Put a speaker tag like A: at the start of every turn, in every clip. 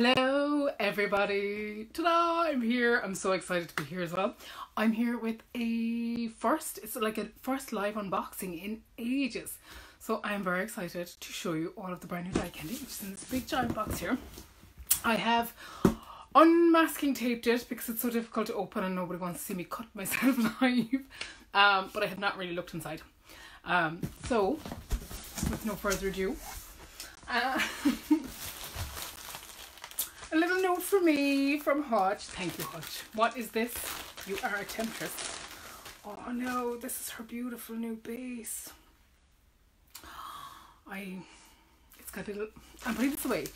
A: Hello everybody! Ta-da! I'm here. I'm so excited to be here as well. I'm here with it's like a first live unboxing in ages. So I'm very excited to show you all of the brand new dye candy, which is in this big giant box here. I have unmasking taped it because it's so difficult to open and nobody wants to see me cut myself live. But I have not really looked inside. So with no further ado, a little note for me from Hutch. Thank you, Hutch. What is this? You are a temptress. Oh no, this is her beautiful new base. It's got a little, I'm putting this away.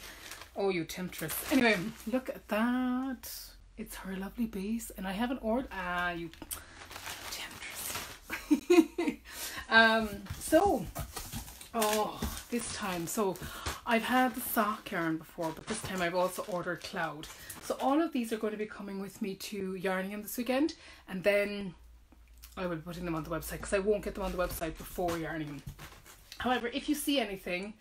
A: Oh, you temptress. Anyway, look at that. It's her lovely base, and I haven't ordered. You temptress. This time, I've had the sock yarn before, but this time I've also ordered Cloud. So all of these are going to be coming with me to Yarningham this weekend, and then I will be putting them on the website because I won't get them on the website before Yarningham. However, if you see anything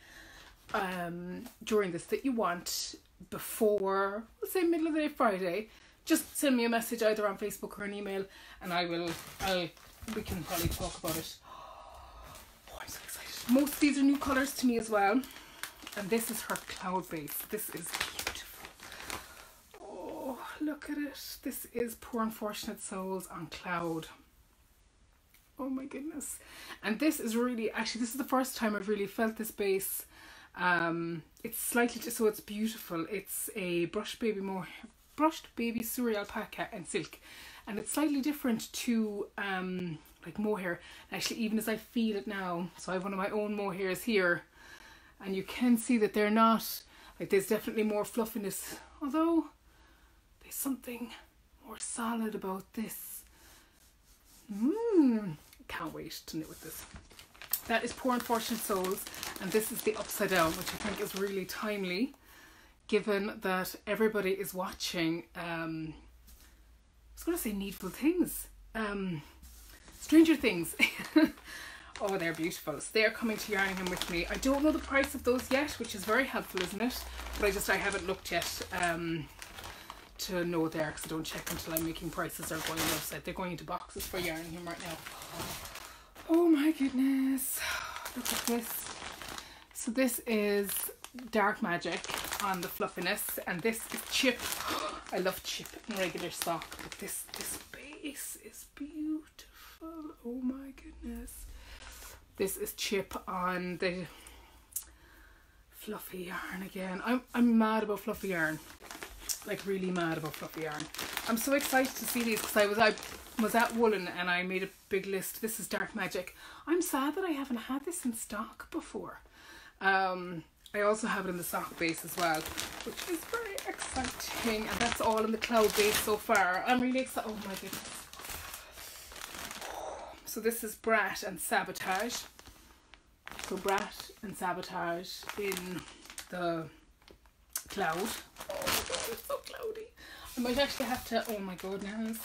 A: during this that you want before, let's say middle of the day Friday, just send me a message either on Facebook or an email, and we can probably talk about it. Oh, I'm so excited. Most of these are new colours to me as well. And this is her Cloud base. This is beautiful. Oh, look at it. This is Poor Unfortunate Souls on Cloud. Oh my goodness. And this is really, actually this is the first time I've really felt this base. It's slightly, so it's beautiful. It's a brushed baby Suri alpaca and silk. And it's slightly different to like mohair. Actually, even as I feel it now, so I have one of my own mohairs here. And you can see that they're not, like there's definitely more fluffiness, although there's something more solid about this. Can't wait to knit with this. That is Poor Unfortunate Souls, and this is the Upside Down, which I think is really timely, given that everybody is watching, I was going to say Needful Things, Stranger Things. Oh, they're beautiful. So they're coming to Yarningham with me. I don't know the price of those yet, which is very helpful, isn't it? But I haven't looked yet to know there, because I don't check until I'm making prices or going on the website. They're going into boxes for Yarningham right now. Oh my goodness. Look at this. So this is Dark Magic on the fluffiness, and this is Chip. I love Chip in regular sock, but this base is beautiful. Oh my goodness. This is Chip on the fluffy yarn again. I'm mad about fluffy yarn. Like really mad about fluffy yarn. I'm so excited to see these because I was at Woolen and I made a big list. This is Dark Magic. I'm sad that I haven't had this in stock before. I also have it in the sock base as well, which is very exciting. And that's all in the Cloud base so far. I'm really excited. Oh my goodness. So this is Brat and Sabotage. So Brat and Sabotage in the Cloud. Oh my god, it's so cloudy. I might actually have to, oh my goodness.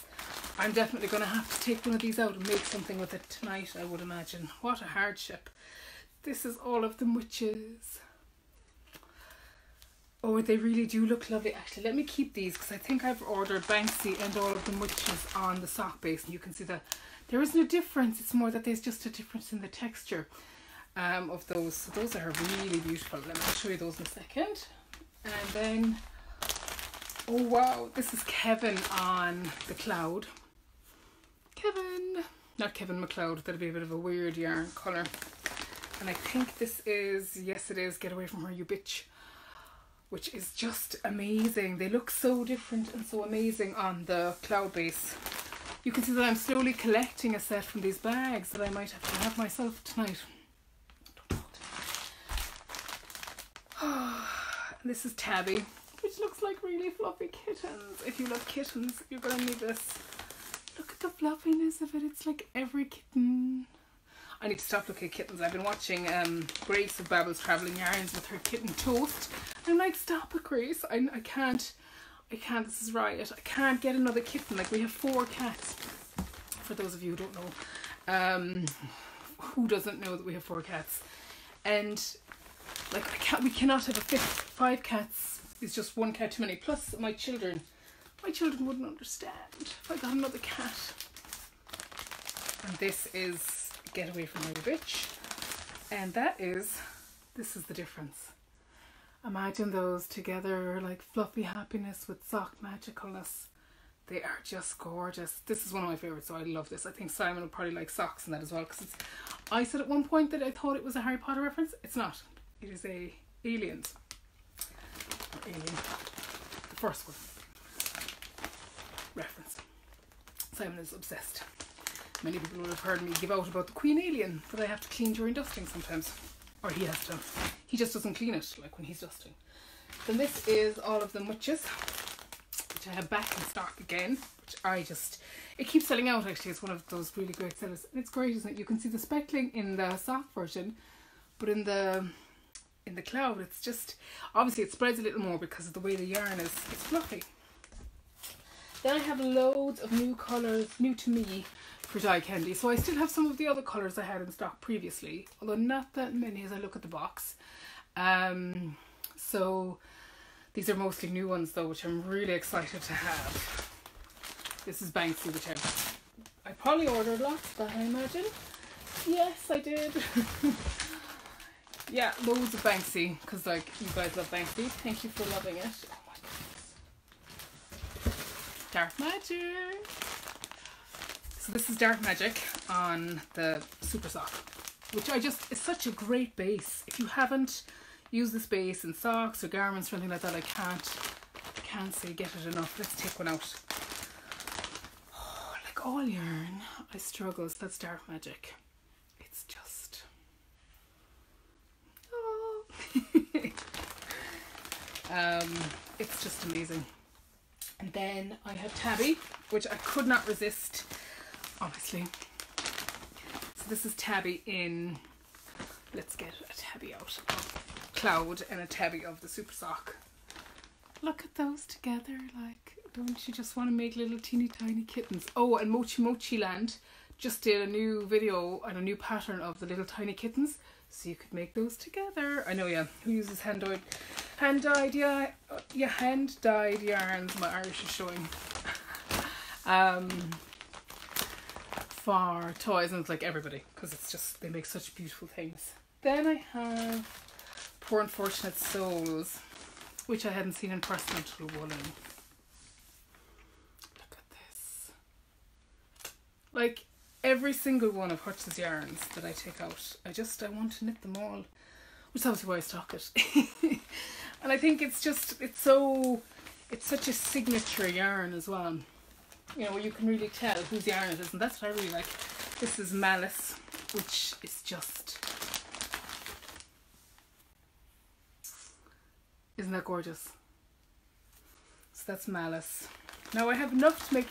A: I'm definitely going to have to take one of these out and make something with it tonight, I would imagine. What a hardship. This is all of them witches. Oh, they really do look lovely. Actually, let me keep these because I think I've ordered Banksy and all of them witches on the sock base, and you can see that there isn't a difference. It's more that there's just a difference in the texture of those. So those are really beautiful. Let me show you those in a second. And then, oh wow, this is Kevin on the Cloud. Kevin, not Kevin McLeod. That'll be a bit of a weird yarn colour. And I think this is, yes it is, Get Away From Her You Bitch, which is just amazing. They look so different and so amazing on the Cloud base. You can see that I'm slowly collecting a set from these bags that I might have to have myself tonight. This is Tabby, which looks like really fluffy kittens. If you love kittens, you're going to need this. Look at the fluffiness of it. It's like every kitten. I need to stop looking at kittens. I've been watching Grace of Babel's Travelling Yarns with her kitten Toast. I'm like, stop it, Grace. I can't, this is riot. I can't get another kitten. Like, we have 4 cats. For those of you who don't know. Who doesn't know that we have 4 cats? And like we cannot have a 5 cats is just one cat too many. Plus my children wouldn't understand if I got another cat. And this is Get Away From My Bitch. And this is the difference. Imagine those together, like fluffy happiness with sock magicalness. They are just gorgeous. This is one of my favourites, so I love this. I think Simon will probably like socks and that as well, because I said at one point that I thought it was a Harry Potter reference. It's not. It is a Aliens. Or Alien. The first one. Reference. Simon is obsessed. Many people will have heard me give out about the Queen Alien that I have to clean during dusting sometimes. Or he has to. He just doesn't clean it, like when he's dusting. Then this is All of Them Witches, which I have back in stock again, which it keeps selling out actually. It's one of those really great sellers. And it's great, isn't it? You can see the speckling in the soft version, but in the cloud, it's just, obviously it spreads a little more because of the way the yarn is, it's fluffy. Then I have loads of new colours, new to me, for Dye Candy. So I still have some of the other colours I had in stock previously, although not that many as I look at the box. So these are mostly new ones though, which I'm really excited to have. This is Banksy, which I probably ordered lots, that I imagine. Yes, I did. Yeah, loads of Banksy, because like you guys love Banksy. Thank you for loving it. Oh my goodness. Dark Magic. So this is Dark Magic on the Super Sock, which it's such a great base. If you haven't used this base in socks or garments or anything like that, I can't say get it enough. Let's take one out. Oh, like all yarn, I struggle. So that's Dark Magic. It's just, oh. It's just amazing. And then I have Tabby, which I could not resist, obviously. So this is Tabby in, let's get a Tabby out of Cloud and a Tabby of the Super Sock. Look at those together, like, don't you just want to make little teeny tiny kittens? Oh, and Mochi Mochi Land just did a new video and a new pattern of the little tiny kittens, so you could make those together. I know, yeah, who uses hand-dyed yarns? My Irish is showing. For toys, and it's like everybody, because it's just, they make such beautiful things. Then I have Poor Unfortunate Souls, which I hadn't seen in person until Woolen. Look at this. Like every single one of Hutch's yarns that I take out, I want to knit them all, which is obviously why I stock it. And I think it's such a signature yarn as well. You know, where you can really tell whose yarn it is, and that's what I really like. This is Malice, which is just, isn't that gorgeous? So that's Malice. Now I have enough to make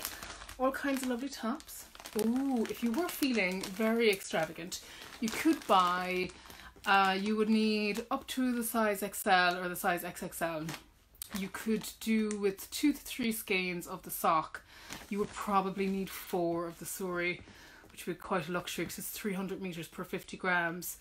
A: all kinds of lovely tops. Ooh, if you were feeling very extravagant, you could buy, you would need up to the size XL or the size XXL. You could do with 2 to 3 skeins of the sock. You would probably need 4 of the suri, which would be quite a luxury because it's 300 meters per 50 grams.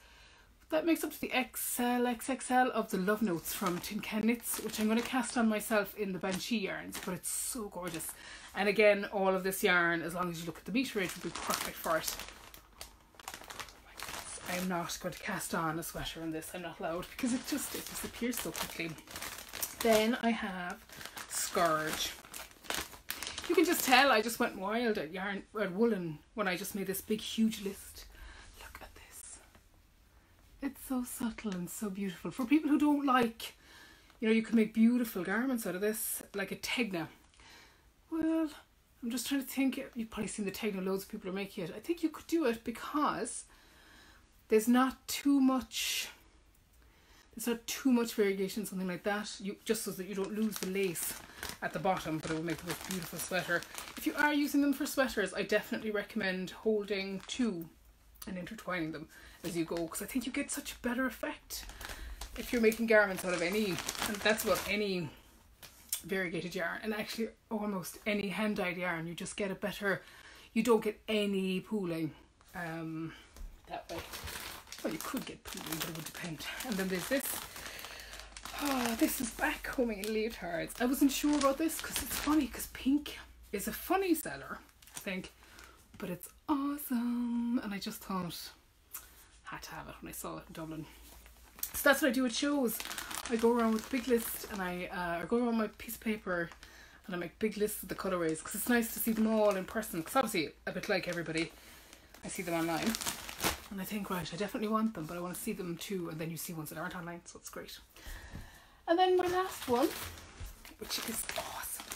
A: That makes up to the XXL of the Love Notes from Tin Can Knits, which I'm going to cast on myself in the Banshee yarns, but it's so gorgeous. And again, all of this yarn, as long as you look at the meterage, would be perfect for it. Oh my goodness. I'm not going to cast on a sweater in this, I'm not allowed, because it disappears so quickly. Then I have Scourge. You can just tell I just went wild at Woolen when I just made this big huge list. Look at this. It's so subtle and so beautiful. For people who don't like, you know, you can make beautiful garments out of this, like a Tegna. Well, I'm just trying to think. You've probably seen the Tegna, loads of people are making it. I think you could do it because there's not too much variation, something like that, just so that you don't lose the lace at the bottom, but it will make the most beautiful sweater. If you are using them for sweaters, I definitely recommend holding 2 and intertwining them as you go, because I think you get such a better effect if you're making garments out of any, and that's about any variegated yarn, and actually almost any hand-dyed yarn. You just get a better, you don't get any pooling that way. Well, you could get pooling, but it would depend. And then there's this. Oh, this is backcombing in leotards. I wasn't sure about this because it's funny, because pink is a funny seller, I think, but it's awesome, and I just thought I had to have it when I saw it in Dublin. So that's what I do at shows. I go around with a big list, and I go around my piece of paper and I make big lists of the colourways, because it's nice to see them all in person, because obviously, a bit like everybody, I see them online and I think, right, I definitely want them, but I want to see them too, and then you see ones that aren't online, so it's great. And then my last one, which is awesome,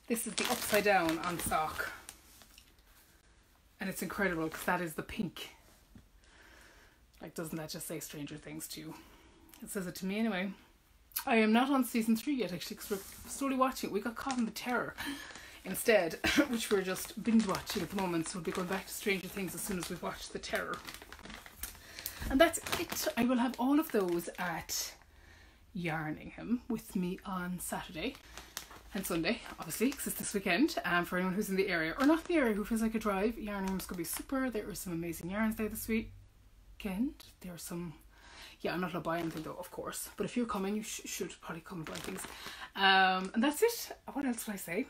A: this is the upside down on sock, and it's incredible because that is the pink. Like, doesn't that just say Stranger Things to you? It says it to me anyway. I am not on season 3 yet, actually, because we're slowly watching it. We got caught in the terror instead, which we're just binge watching at the moment, so we'll be going back to Stranger Things as soon as we've watched the terror. And that's it. I will have all of those at Yarningham with me on Saturday and Sunday, obviously, because it's this weekend. For anyone who's in the area, or not in the area, who feels like a drive, Yarningham's going to be super. There are some amazing yarns there this weekend. There are some... Yeah, I'm not allowed to buy anything though, of course. But if you're coming, you should probably come and buy things. And that's it. What else did I say?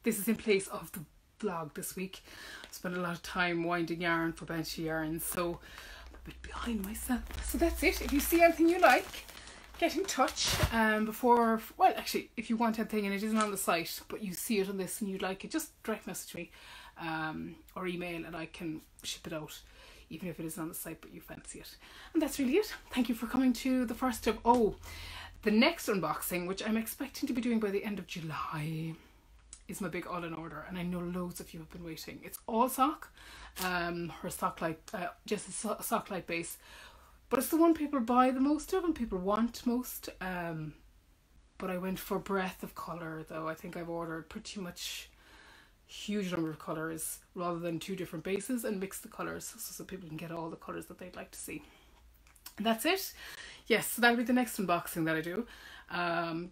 A: This is in place of the vlog this week. I spent a lot of time winding yarn for Banshee Yarns, so I'm a bit behind myself. So that's it. If you see anything you like, get in touch before... Well, actually, if you want anything and it isn't on the site, but you see it on this and you like it, just direct message me or email, and I can ship it out, even if it isn't on the site but you fancy it. And that's really it. Thank you for coming to the first of the next unboxing, which I'm expecting to be doing by the end of July, is my big all in order, and I know loads of you have been waiting. It's all sock, her sock light, just a sock light base, but it's the one people buy the most of and people want most. But I went for breadth of colour though. I think I've ordered pretty much huge number of colours rather than 2 different bases, and mix the colours so people can get all the colours that they'd like to see. And that's it. Yes, so that'll be the next unboxing that I do.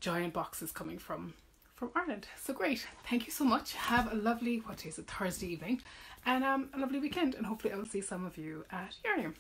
A: Giant boxes coming from Ireland. So great. Thank you so much. Have a lovely, what day is it, Thursday evening, and a lovely weekend, and hopefully I will see some of you at Yarningham.